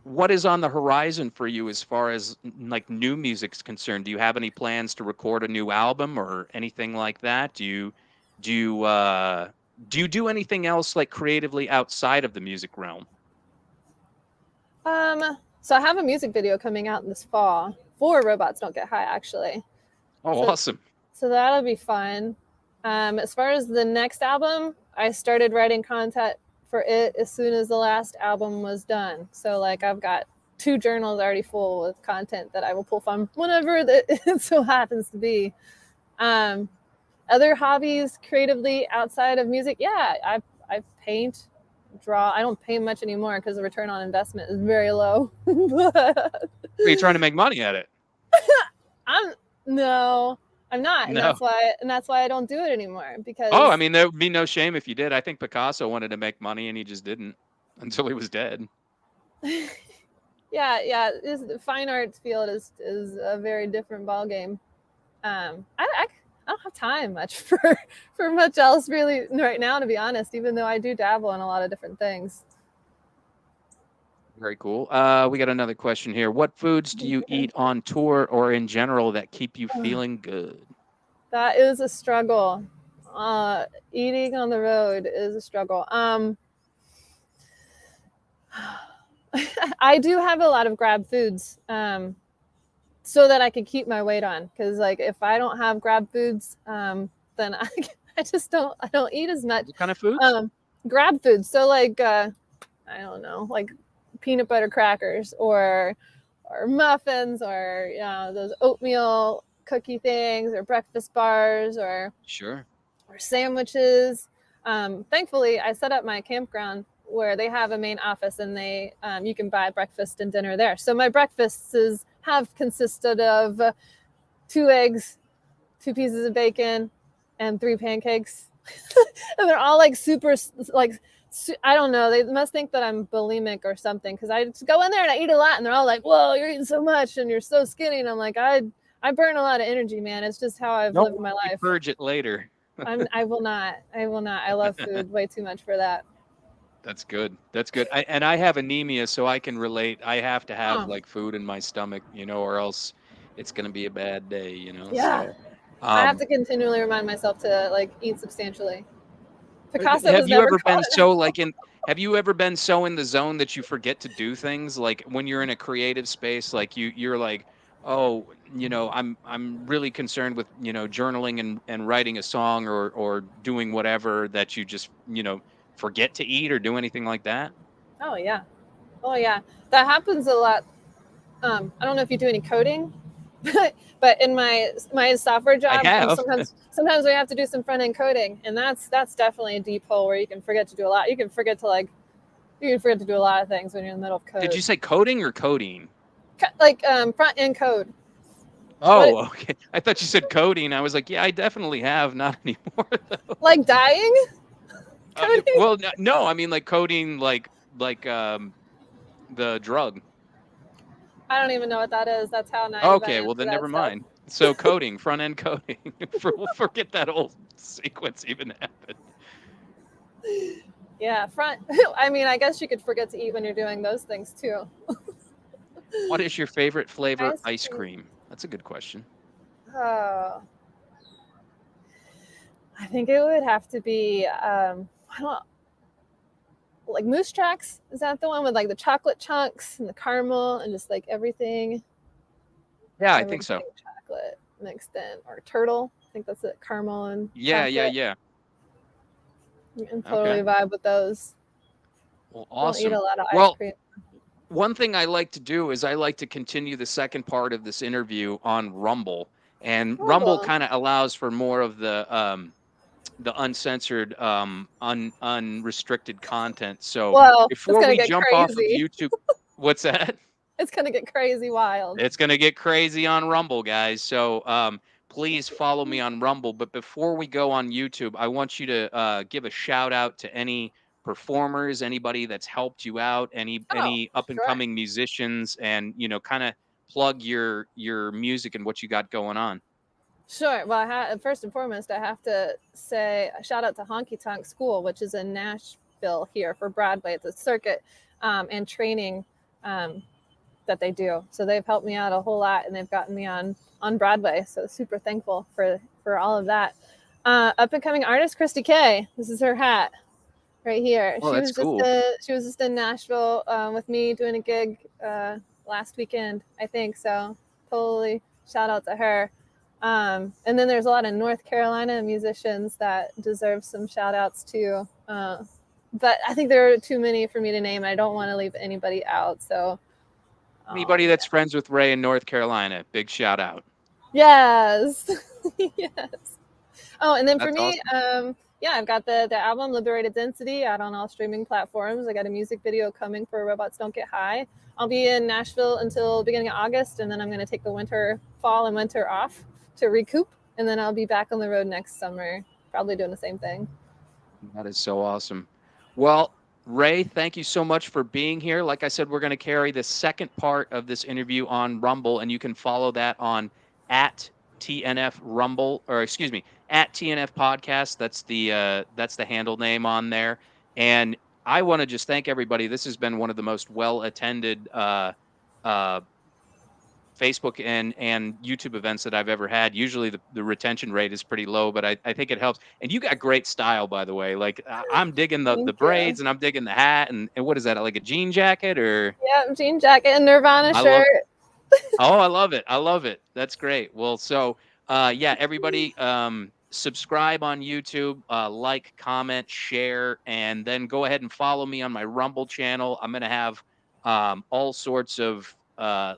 what is on the horizon for you as far as like new music's concerned? Do you have any plans to record a new album or anything like that? Do you do anything else like creatively outside of the music realm? So I have a music video coming out this fall for Robots Don't Get High, actually. Oh, awesome. So that'll be fun. As far as the next album, I started writing content for it as soon as the last album was done. So like I've got 2 journals already full with content that I will pull from whenever it so happens to be. Other hobbies creatively outside of music, I paint, draw. I don't paint much anymore because the return on investment is very low. Are you trying to make money at it? No, I'm not. No. And that's why I don't do it anymore, because Oh, I mean, there would be no shame if you did. I think Picasso wanted to make money and he just didn't until he was dead. yeah, the fine arts field is a very different ballgame. I don't have time much for much else really right now, to be honest, even though I do dabble in a lot of different things. Very cool. We got another question here. What foods do you eat on tour or in general that keep you feeling good? That is a struggle. Eating on the road is a struggle. I do have a lot of grab foods, so that I can keep my weight on. Because like if I don't have grab foods, then I don't eat as much. What kind of foods? Grab foods. So like I don't know, like peanut butter crackers or muffins, or those oatmeal cookie things, or breakfast bars, or sandwiches. Thankfully, I set up my campground where they have a main office, and they you can buy breakfast and dinner there. So my breakfasts have consisted of 2 eggs, 2 pieces of bacon, and 3 pancakes. And they're all like super, like, I don't know. They must think that I'm bulimic or something, because I just go in there and I eat a lot, and they're all like, "Whoa, you're eating so much and you're so skinny." And I'm like, I burn a lot of energy, man. It's just how I've lived my life. Purge it later. I will not. I love food way too much for that. That's good. That's good. I have anemia, so I can relate. I have to have like food in my stomach, or else it's going to be a bad day, Yeah. So, I have to continually remind myself to like eat substantially. Picasso have you ever been so like in? Have you ever been so in the zone that you forget to do things? Like when you're in a creative space, like you're like, oh, I'm really concerned with journaling and writing a song or doing whatever, that you just forget to eat or do anything like that? Oh yeah, that happens a lot. I don't know if you do any coding, but in my software job, sometimes we have to do some front end coding, and that's definitely a deep hole where you can forget to do a lot. You can forget to like You can forget to do a lot of things when you're in the middle of code. Did you say coding or codeine? Like front end code. Oh, okay. I thought you said coding. I was like, yeah, I definitely have. Not anymore, though. Like dying? Coding? Well, no, I mean like coding, like the drug. I don't even know what that is. That's how naive I Okay, am well to then that never stuff. mind. So coding, front end coding. We'll forget that whole sequence even happened. Yeah, front. I mean, I guess you could forget to eat when you're doing those things too. What is your favorite flavor Ice ice cream. cream? That's a good question. Oh, I think it would have to be I don't like Moose Tracks. Is that the one with like the chocolate chunks and the caramel and just like everything? Yeah, I think so. Chocolate mixed in, or turtle. I think that's it. Caramel and Yeah. You can totally vibe with those. Well, Don't eat awesome. a lot of ice Well, cream. one thing I like to do is I like to continue the second part of this interview on Rumble, and Rumble kind of allows for more of the uncensored, unrestricted content. So before we jump off of YouTube, what's that? It's gonna get crazy wild. It's gonna get crazy on Rumble, guys. So please follow me on Rumble. But before we go on YouTube, I want you to give a shout out to any performers, anybody that's helped you out, any up and coming musicians, and kind of plug your music and what you got going on. Sure. Well, first and foremost, I have to say a shout out to Honky Tonk School, which is in Nashville here for Broadway. It's a circuit and training that they do. So they've helped me out a whole lot, and they've gotten me on Broadway. So super thankful for all of that. Up and coming artist Christy K. This is her hat right here. Oh, that's cool. She was just in Nashville with me doing a gig last weekend, I think. So totally shout out to her. And then there's a lot of North Carolina musicians that deserve some shout outs too. But I think there are too many for me to name. I don't want to leave anybody out. So anybody that's friends with Rae in North Carolina, big shout out. Yes. Yes. Oh, and then for me, awesome. I've got the album Liberated Density out on all streaming platforms. I got a music video coming for Robots Don't Get High. I'll be in Nashville until the beginning of August, and then I'm going to take the fall and winter off to recoup, and then I'll be back on the road next summer, probably doing the same thing. That is so awesome. Well, Rae, thank you so much for being here. Like I said, we're going to carry the second part of this interview on Rumble, and you can follow that on at T&F Rumble, or excuse me, at T&F Podcast. That's the handle name on there. And I want to just thank everybody. This has been one of the most well-attended Facebook and YouTube events that I've ever had. Usually the retention rate is pretty low, but I think it helps. And you got great style, by the way. Like I'm digging the braids, and I'm digging the hat. And what is that, like a jean jacket or? Yeah, jean jacket and Nirvana shirt. I love it. I love it. That's great. Well, so everybody subscribe on YouTube, like, comment, share, and then go ahead and follow me on my Rumble channel. I'm going to have all sorts of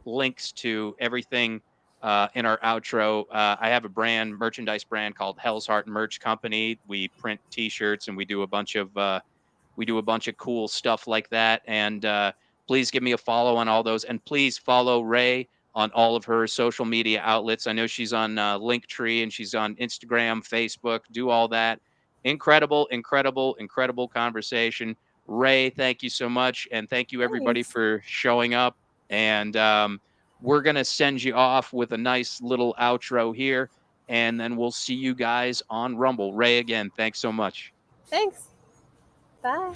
links to everything in our outro. I have a merchandise brand called Hell's Heart Merch Company. We print T-shirts and we do a bunch of cool stuff like that. And please give me a follow on all those, and please follow Rae on all of her social media outlets. I know she's on Linktree, and she's on Instagram, Facebook. Do all that. Incredible conversation. Rae, thank you so much, and thank you everybody for showing up. And we're going to send you off with a nice little outro here, and then we'll see you guys on Rumble. Rae, again, thanks so much. Thanks. Bye.